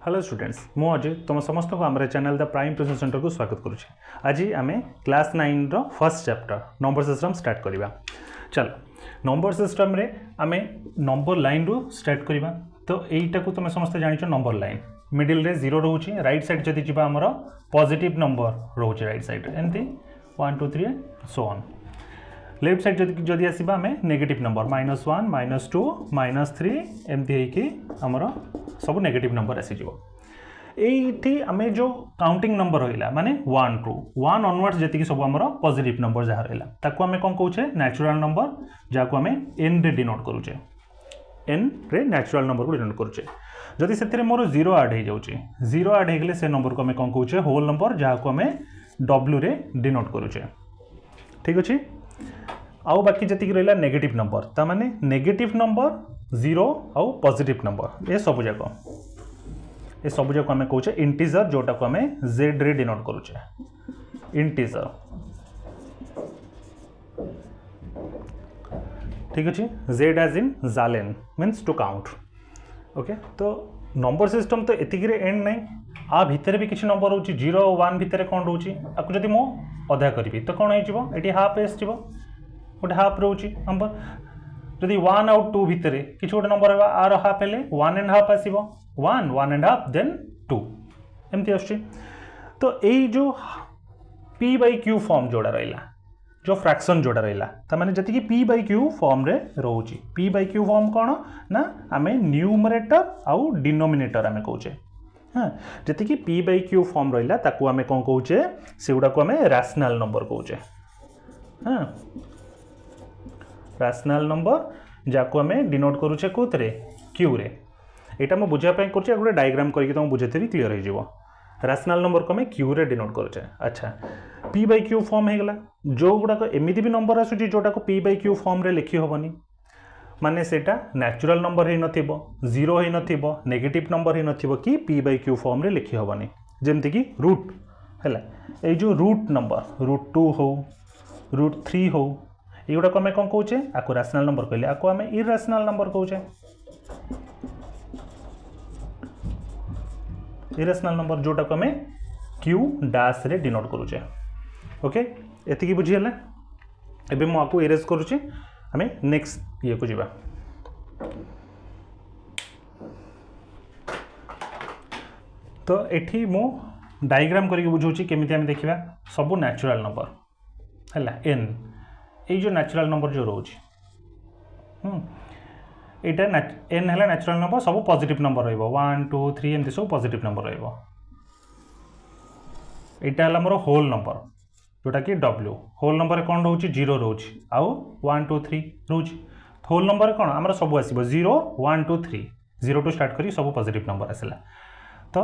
Hello students मु अजय तुम समस्त को आम channel the prime process centre को स्वागत करुँचे। आज आम क्लास 9 रो first chapter number system start करवा। चल नंबर सिस्टम रे आम नंबर लाइन रू स्टार्ट करवा। तो यहीटा को तुम समस्त जान नंबर लाइन मिडिल रे 0 रोचे, राइट साइड जदि जी आमर पॉजिटिव नंबर रोचे राइट साइड एमती 1 2 3 सो ऑन। लेफ्ट साइड जदि आसवा आम नेगेटिव नंबर -1 -2 -3 एमती होमर सब नेगेटिव नंबर आसीज। ये आम जो काउंटिंग नंबर रहा माने 1 टू 1 ऑनवर्ड्स जी सब आम पॉजिटिव नंबर जहाँ रहा ताको आम कौन कौचे नेचुरल नंबर जहाँ आम एन रे डिनोट करुचे। एन रे नेचुरल नंबर को डिनोट करुचे। जदि से मोर 0 आड हो जाऊँगी 0 आड होगले से नंबर को आम कौन कौचे होल नंबर जहाँ को आम डब्ल्यू रे डिनोट करुचे। ठीक अच्छे। आउ बाकी जी रहा नेगेटिव नंबर ता माने नेगेटिव नंबर 0 आउ पॉजिटिव नंबर ये सब जाक आम कौचे इंटीजर जोटा को आम जेड रे डिनोट करुचे इंटीजर। ठीक अच्छे। Z as in Zahlen means to count. Okay तो नंबर सिस्टम तो एतिक एंड नहीं आ भितर भी किसी नंबर रोचे 0 1 भितर कौन रोचे आपको जब मु अधा करी तो कौन हो हाफ एस गोटे हाफ रोचे नंबर। जदि 1 आउ 2 भितर किसी गोटे नंबर है आर हाफ हेले 1.5 आसो 1 1.5 देन 2 एमती आस। तो यही जो पी बाई क्यू फॉर्म जोड़ा रहा जो फ्रैक्शन जोड़ा रहा ताने G P by Q form रे रोचे। पी बाई क्यू फॉर्म कौन ना आम न्यूमरेटर आउ डिनोमिनेटर आम कौचे। हाँ G P by Q form रहा ताकू आम कौन कौचे से गुड़ा को आम रैशनल नंबर कौचे। हाँ रैशनल नंबर जहाँ आम डिनोट करुचे कौन क्यू रे। यहाँ मुझे बुझापी कर गोटे डायग्राम करके तुमको बुझे क्लीयर हो। रैशनल नंबर को आम क्यू रे डिनोट करुचे। अच्छा पी बाई क्यू फॉर्म होगला जो गुड़ाक एमती भी नंबर आसूँ जोटा को पी बाई क्यू फॉर्म रे लिखी हेनी माने सेटा नेचुरल नंबर हो नथिबो 0 हो नथिबो नेगेटिव नंबर हो नथिबो कि पी बाई क्यू फॉर्म रे लिखी हेनी। जेमती कि रूट है ये जो रूट नंबर √2 हो √3 हो युवा को आम कौन कौचे आपको रैशनल नंबर कहले आपको आम इरेशनल नंबर कौचे। इरेशनल नंबर जोटा को आम क्यू डैश रे डिनोट करुचे। ओके एतिकी बुझीगला। एबे मु आपको इरेज करुचे आम नेक्स्ट ये को जीवा। तो एठी मु डायग्राम करके बुझाऊँ केमिति आम देखिबा सब नेचुरल नंबर है एन ये जो नेचुरल नंबर जो रोच यहाँ एन है नेचुरल नंबर सब पॉजिटिव नंबर रहिबो 1 2 3 एमती सब पॉजिटिव नंबर रहिबो। यहाँ है मोर होल नंबर जोटा कि डब्ल्यू होल नंबर कौन रोचे 0 रोचे आउ 1 2 3 रोचे। होल नंबर कौन आमर सब आसो 0 1 2 3 0 टू स्टार्ट करी सब पॉजिटिव नंबर आसला। तो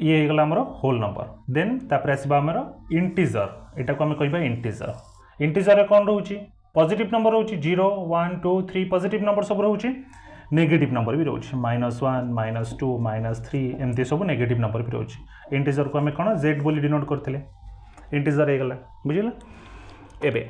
ये होगला आमर होल नंबर। देन तापर आसबा आमर इंटीजर यहाँ को आम कहबा इंटीजर। इंटीजर कौन रोचे पॉजिटिव नंबर रोचे 0 1 2 3 पॉजिटिव नंबर सब रोचे नेगेटिव नंबर भी रोचे -1 -2 -3 एमती सब नेगेटिव नंबर भी रोचे। इंटीजर को आम कौन जेड बोली डिनोट करते इंटीजर होगला बुझिला। एबे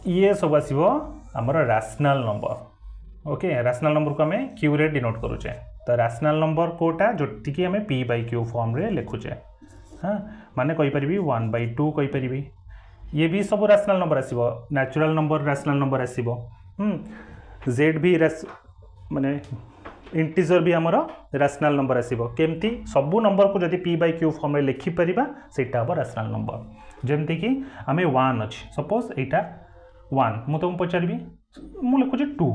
ये सब आसो आमर rational number. Okay rational number को आम क्यू रे डिनोट करुचे। तो रैशनल नंबर कोटा जोटि आम पी बाई क्यू फॉर्म रे लिखुचे। हाँ माने कहि परिबी 1/2 कहि परिबी ये भी सब रैशनल नंबर आसीबो नेचुरल नंबर रैशनल नंबर आसीबो। जेड भी माने इंटीजर भी आमर रैशनल नंबर आसीबो। केमती सबू नंबर को जदि पी बाई क्यू फॉर्म रे लिखि परिबा सेटा हम रैशनल नंबर। जेमती कि आमे 1 अछि सपोज एटा 1 मु तुमको पचारबी मु लिखुची 2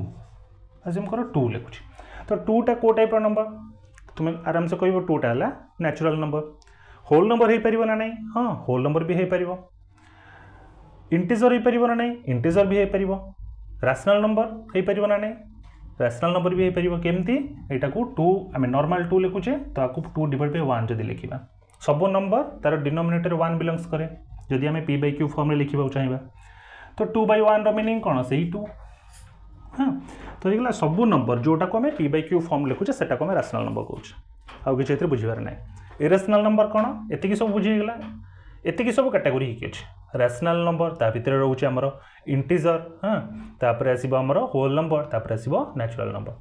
अज्यूम करो 2 लिखुची। तो 2 टा को टाइप नंबर तुम आराम से कहबो 2 टा हला नेचुरल नंबर। होल नंबर हो पारिबो ना नहीं हाँ होल नंबर भी हो पारिबो। इंटीजर हो पारिबो ना नहीं इंटीजर भी हो पारिबो। रैशनल नंबर हो पारिबो ना नहीं रैशनल नंबर भी हो पारिबो। केमती एटा को 2 आम नॉर्मल 2 लिखुचे तो आपको 2 डिवाइड बाय 1 जदि लिखिबा सब नंबर तार डिनोमिनेटर 1 बिलोंग्स करे जदि आम पी बाई क्यू फॉर्म रे लिखिबा चाहिबा तो 2/1 रो मीनिंग कौन से 2। हाँ तो ये सब नंबर जोटा को आम पी बाई क्यू फॉर्म लिखुचे सेटा को आम रैशनल नंबर कहूँ आउ किसी एथरे बुझिबार ना। इरेशनल नंबर कौन एतिकी सब बुझीगला। एतिकी सब कैटेगोरी ही अच्छे रैशनल नंबर ता भितर रोचे आमर इंटीजर। हाँ तापर आसीबो आमर होल नंबर तापर आसीबो नेचुरल नंबर।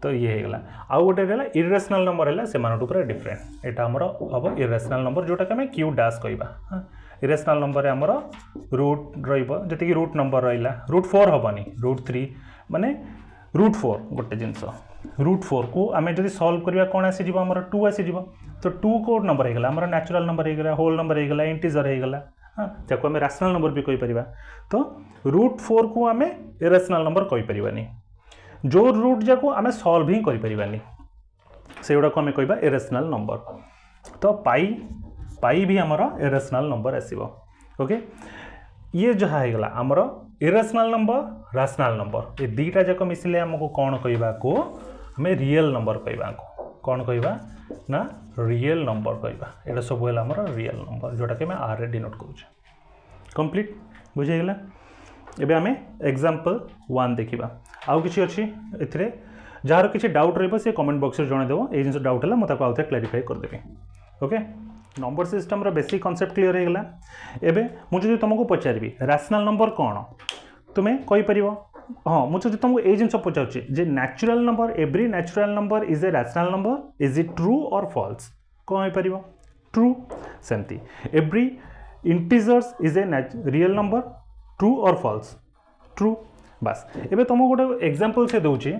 तो ये होगा आउ गोटे रहा इरेशनल नंबर है से पूरा डिफरेंट यहाँ आमर हम इरेशनल नंबर जोटा कि क्यू डैश कहवा इरेशनल नंबर आमर रूट जी रूट नंबर रहा रूट 4 हेनी रूट 3 माने रूट 4 गोटे जिनस रूट 4 को आम जब सल्व करवा कौन आसीज आमर 2 आसीज तो 2 को नंबर होगा आमर नेचुरल नंबर होगा होल नंबर होगा इंटीजर होगा ताको आम रैशनल नंबर भी कहीपर तो रूट 4 को आम इरेशनल नंबर कहीपर जो रूट जाक आम सल्व ही करें से गुड़ा को आम कह इरेशनल नंबर तो पाई भी आमर इरेशनल नंबर आसो ओके ये जहाँ होगा आमर इरेशनल नंबर रैशनल नंबर ये दुईटा जाक मिसिले आमको कौन कहवा को आम रियल नंबर कहवा कौन कहवा ना रियल नंबर कहवा यहाँ सब है आमर रियल नंबर जोटा कि आर रे डिनोट करुचे कंप्लीट बुझेगा एबे आम एग्जांपल 1 देखा आउ कि अच्छी ए जार किसी डाउट रही कमेंट बॉक्स में जनईदेव ये जिन डाउट है मुझे आउ थे क्लारिफाई करदेवी ओके नंबर सिस्टम रो बेसिक कॉन्सेप्ट क्लियर हो गला एबे मुझे तुमको पचारि रैशनल नंबर कौन तुम्हें कहीपर हाँ मुझे तुमको ये जिन पचारे जे natural number every natural number is a rational number is it true और फॉल्स कौन हो पार ट्रू सेमती every integers is a real number true और फॉल्स ट्रू बस एबे तुमको गोटे एग्जांपल से दूची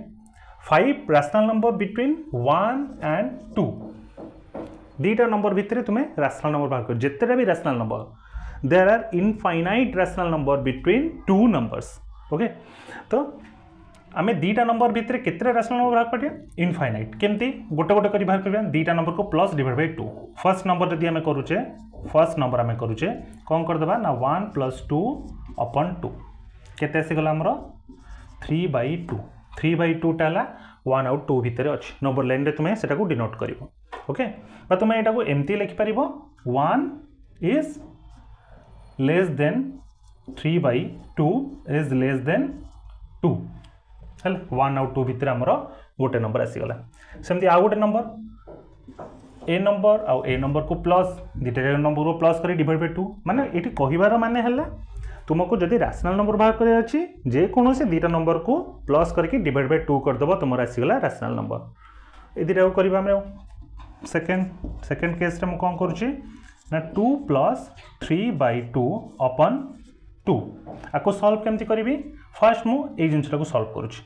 5 रैशनल नंबर बिटवीन 1 एंड 2 दीटा नंबर भितर तुम्हें रैशनल नंबर बाहर कर जितेटा भी rational number there are infinite rational number between 2 numbers okay तो आम दीटा नंबर भितर केते रैशनल नंबर बाहर करिया इनफाइनाइट केमती गोटे गोटे कर बाहर करिया दीटा नंबर को plus divide by 2 first number जदि आम करूचे फर्स्ट नंबर आम करूचे कौन करदेबा ना 1 + 2 अपन 2 केते आसीगला हमर 3/2 3/2 टा 1 आउट 2 भितर अच्छी नंबर लाइन रे तुम्हें सेटा को डिनोट करिवो ओके बा तुम्हें एटा को एमती लिखि परिबो 1 is less than 3/2 is less than 2 हल 1 आउट 2 भितर हमर गोटे नंबर आसीगला सेमती आ गोटे नंबर ए नंबर को प्लस दीटा नंबर को प्लस करी डिवाइड बाय 2 माने एठी कहिबार माने हला तुमको जदि रैशनल नंबर बाहर कर अच्छी जेकोसी दीटा नंबर को प्लस करके डिवाइड बाय 2 करदेव तुम आसीगला रैशनल नंबर ये दीटा को करवा सेकेंड केस रे कौन करुच्ची ना 2 + 3/2 अपन 2 आपको सॉल्व केमती करी फर्स्ट मुझे जिनसा को सॉल्व करुच्ची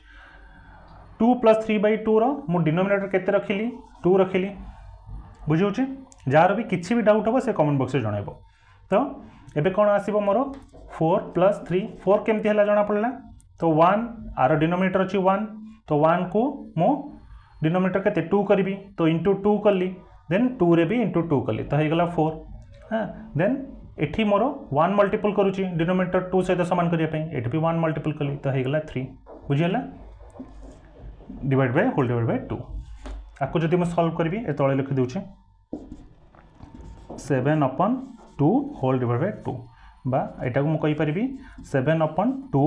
2 + 3/2 रो डिनोमिनेटर केते रखिली 2 रखिली बुझे जार भी किसी भी डाउट हम से कमेंट बॉक्स में जनइब तो एबे कौन आसीबो मोर 4 + 3 4 केमती है जना पड़ला तो 1 आर डिनोमिनेटर अच्छी 1 तो 1 को मो डिनोमिनेटर के 2 करी तो इंटू 2 कली देन 2 रे भी इंटू 2 कली तो होगा 4 हाँ देन एठी मोर 1 मल्टीपल करुच्ची डिनोमिनेटर 2 सहित सामान करने एठी भी 1 मल्टीपल कली तो होगा 3 बुझीगला divide by whole divide by 2 आपको जब मैं सॉल्व करी ए तले लिखि दूची 7/2 होल डिवाइड बाय 2 बा एटा को मुझे कहीपरि 7/2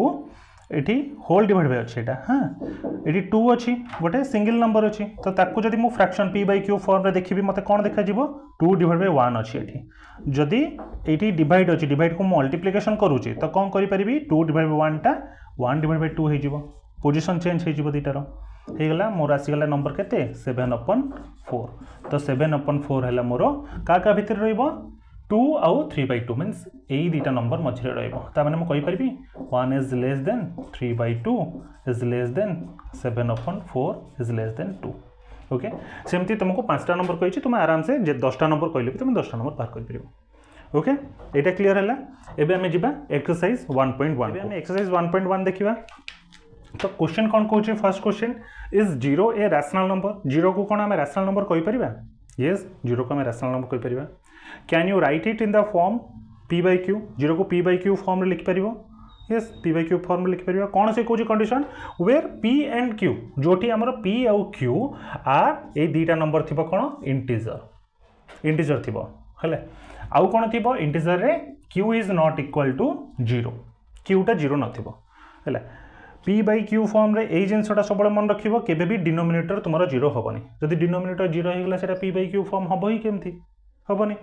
एटी होल डिवाइड बाय अच्छे हाँ ये 2 अच्छी गोटे सिंगल नंबर अच्छी तो ताकू जदि मु फ्रैक्शन p/q फॉर्म रे देखिबी मते कोन देखा जिवो 2 डिवाइड बाय 1 अच्छी एटी जदि एटी डिवाइड अच्छी डिवाइड को मल्टीप्लिकेशन करूची तो कौन करि परिबी 2 डिवाइड बाय 1 टा 1 डिवाइड बाय 2 हे जिवो पोजीशन चेंज हे जिवो दीटार हेगला मोर आसीगला नंबर केते 7/4 तो 7/4 हैला मोर का भितर रहइबो 2 आउ 3/2 मीन्स यही दुटा नंबर मझे रही मुझे कहीपरि 1 is less than 3/2 is less than 7/4 is less than 2 okay सेमती तुमको 5टा नंबर कही तुम आराम से 10टा नंबर कहले भी तुम 10टा नंबर बाहर कर ओके ये क्लीयर है एबे आमे जिबा एक्सरसाइज 1.1 आमे एक्सरसाइज 1.1 देखिबा तो क्वेश्चन कौन कहूँ first question is 0 A rational number 0 को कौन आम रैशनल नंबर कहीपर येस 0 को आम रैशनल नंबर कहीपर can you write it in the form p/q 0 को p/q फॉर्म रे लिखिपर येस p/q फॉर्म रे लिखिपर कौन से कौन condition where p and q जोटी आमर p आउ q आर ए दुटा नंबर थी कौन इंटीजर थी हेले आउ कौन थी इंटीजर रे q is not equal to 0 qटा 0 नथिबो हेले p/q फॉर्म रे ए जिनसटा सब मन रखिबो केबे भी डिनोमिनेटर तुमरो 0 होबनी जदि डिनोमिनेटर 0 हो गला सेटा p/q फॉर्म होबो ही केमथि होबनी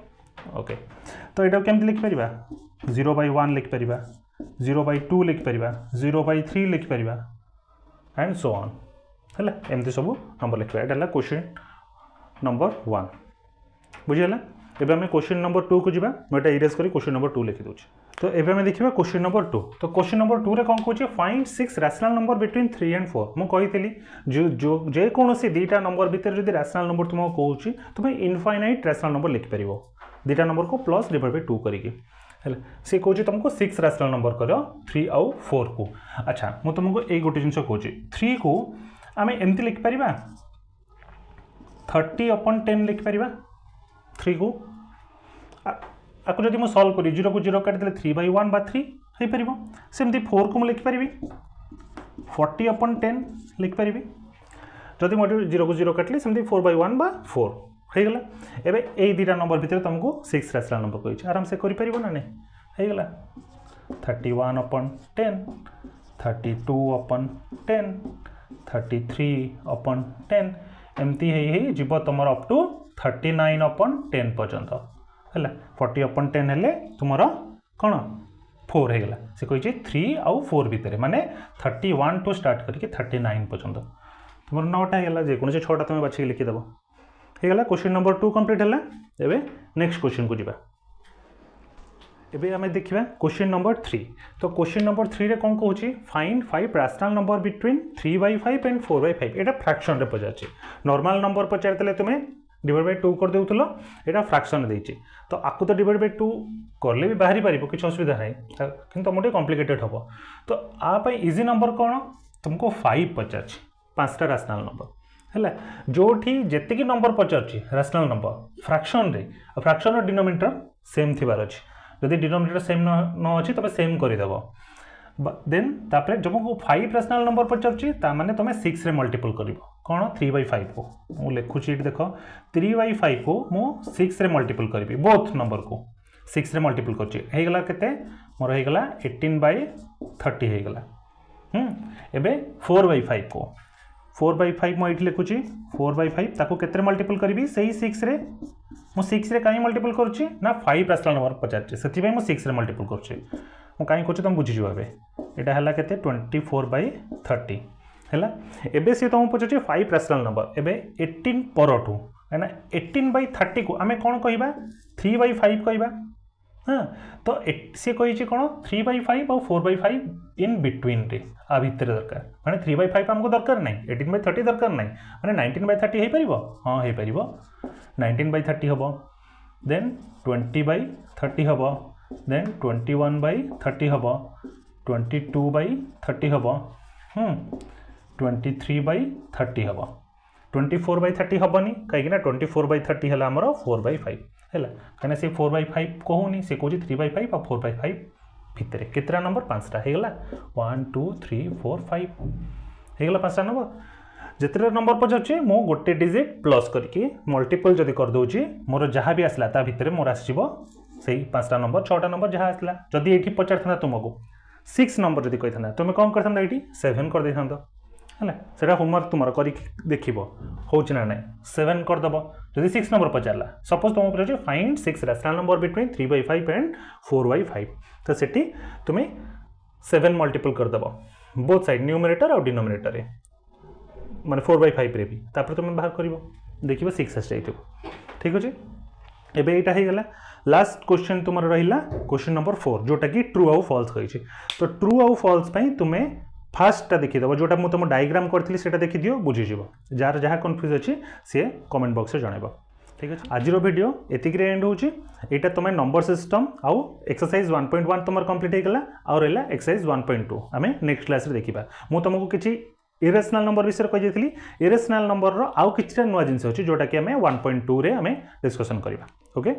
ओके तो एटा केमथि लिख परिबा 0/1 लिख परिबा 0/2 लिख परिबा 0/3 लिख परिबा एंड सो ऑन है एमती सब नंबर लिखा यहाँ क्वेश्चन नंबर 1 बुझीगला। एबे आम क्वेश्चन नंबर 2 को जीवा मुझे इरेज कर क्वेश्चन नंबर 2 लिखी दूसरी। तो एबे आम देखा क्वेश्चन नंबर 2। तो क्वेश्चन नंबर 2 रे कौन कहूँ find 6 rational number between 3 and 4 मुझे जो जेकोसी दुईटा नंबर भितर जो रैशनल नंबर तुमको कहूँ तुम इनफाइनाइट रैशनल नंबर लिखिपर दुईटा नंबर को प्लस डिवाइड बाय 2 करके सी कहूँ तुमको 6 रैशनल नंबर कर 3 आउ 4 को। अच्छा मुझे तुमको ये गोटे जिन कहूँ 3 को आम एमती लिखिपर 30/10 लिखिपर 3 को आपको जब मुझे सल्व करी 0 को 0 काटिदे 3/1 बा 3 हो पार सेमती 4 को मुझे लिखिपारि 40/10 लिखिपारि जदि मुझे 0 को 0 काटिली सेमती 4/1 बा 4 होगला। एबे ए दुईटा नंबर भितर तुमको 6 रैशनल नंबर कही आराम से करि परिबो ना नहीं होगला 31/10 32/10 33/10 एमती जीव तुम अप टू 39/10 पर्यंत है 40/10 हेले तुम कौन 4 होगला से कही 3 आउ 4 भितर माने 31 टू स्टार्ट करके 39 पर्यंत तुम 9टा होगला जेकोसी 6टा तुम बाछिक लिखिदेव होगला। क्वेश्चन नंबर 2 कंप्लीट है। एबे नेक्स्ट क्वेश्चन को जीवा। एबे आमे देखिबा क्वेश्चन नंबर 3। तो क्वेश्चन नंबर 3 रे कौन कहूँ find 5 rational number between 3/5 and 4/5 Etah fraction रे पचार नॉर्मल नंबर पचार तुम्हें डिवाइड बाय 2 कर देउथलो एटा फ्रैक्शन देइछि तो आपको तो डिवाइड बाय 2 करले भी बाहरी पारिबो किछ असुविधा नहीं किंतु मोटे कॉम्प्लिकेटेड हबो। तो आ पई इजी नंबर कोन तुमको 5 पचार 5टा रैशनल नंबर है जोठी जेतिकी नंबर पचार rational number fraction denominator same थिबार अछि जदि डिनोमिनेटर सेम न अछि तबे सेम करिदेबो देन तापर जब को 5 रैशनल नंबर पचार माने तुम 6 रे मल्टीपल करिवो कौन 3/5 को मु लिखुची देख 3/5 को मु 6 रे मल्टीपल करी बोथ नंबर को 6 रे मल्टीपल करगला केते मोर होगला 18/30 होगला। एबे 4/5 को 4/5 मुझे ये लिखुची 4/5 ताको केते मल्टीपल करी से 6 रे मु 6 रे कहीं मल्टीपल करुच्ची ना 5 रैशनल नंबर पचार से मु 6 रे मल्टीपल करुच्ची मु कहीं करुच्ची तुम बुझीज एटा है केते 24/30 है। एबे सी तुमको पचार 5 रैशनल नंबर एबे 18 परठू है 18/30 को आम कौन कह 3/5 कह हाँ तो सी कही कौन 3/5 और 4/5 इन बिटवीन रे आ भितर दरकार माने 3/5 हमको दरकार नहीं 18/30 दरकार नहीं माने 19/30 हो पारिबो हाँ हो पारिबो 19/30 हबो देन 20/30 हबो देन 21/30 हबो 22/30 हबो 23/30 हबो 24/30 हबनी कहीं 24/30 है आमर 4/5 है कहीं से 4/5 कहूनी से कौन 3/5 और 4/5 भितर केतरा नंबर 5टा होगला 1 2 3 4 5 होगला 5टा नंबर जिते नंबर पचारे मु गोटे डिजिट प्लस करके मल्टीपल जदि करदे मोर जहाँ भी आसला ता भितर मोर आसो से 5टा नंबर 6टा नंबर जहाँ आसला जदि ये पचार था तुमको 6 नंबर जदि कही था तुम कौन करता ये 7 कर दे है होमवर्क तुम कर देख होना ना 7 करदेव जदि 6 नंबर पचारा सपोज तुम पचार find 6 rational number between 3/5 and 4/5 तो सेठी तुम्हें 7 मल्टीपल करदेव बोथ साइड न्यूमरेटर और डिनोमिनेटर माने 4/5 रे भी तापर तुम बाहर कर देख 6 आस जाइए ठीक अच्छे। एबे यहाँ हो गला लास्ट क्वेश्चन तुम रहा क्वेश्चन नंबर 4 जोटा कि ट्रू आउ फॉल्स कही तो ट्रू आउ फॉल्स तुम्हें फास्टा देखीदेव जोटा मुझे तुम डायग्राम करी से देखीदि बुझीज जार जहाँ कन्फ्यूज अच्छी सी कमेंट बॉक्स में जनइब ठीक है। आज वीडियो एतिक एंड होची एटा तुम नंबर सिस्टम आउ एक्सरसाइज 1.1 तुम कंप्लीट होगला आउ रहा एक्सरसाइज 1.2 आम नेक्स्ट क्लास रे देखा मु तुमको किसी इरेशनल नंबर विषय कही इरेशनल नंबर आउ किछटा नुआ जिनस अच्छी जोटा कि आम 1.2 रे आम डिस्कसन करवा ओके।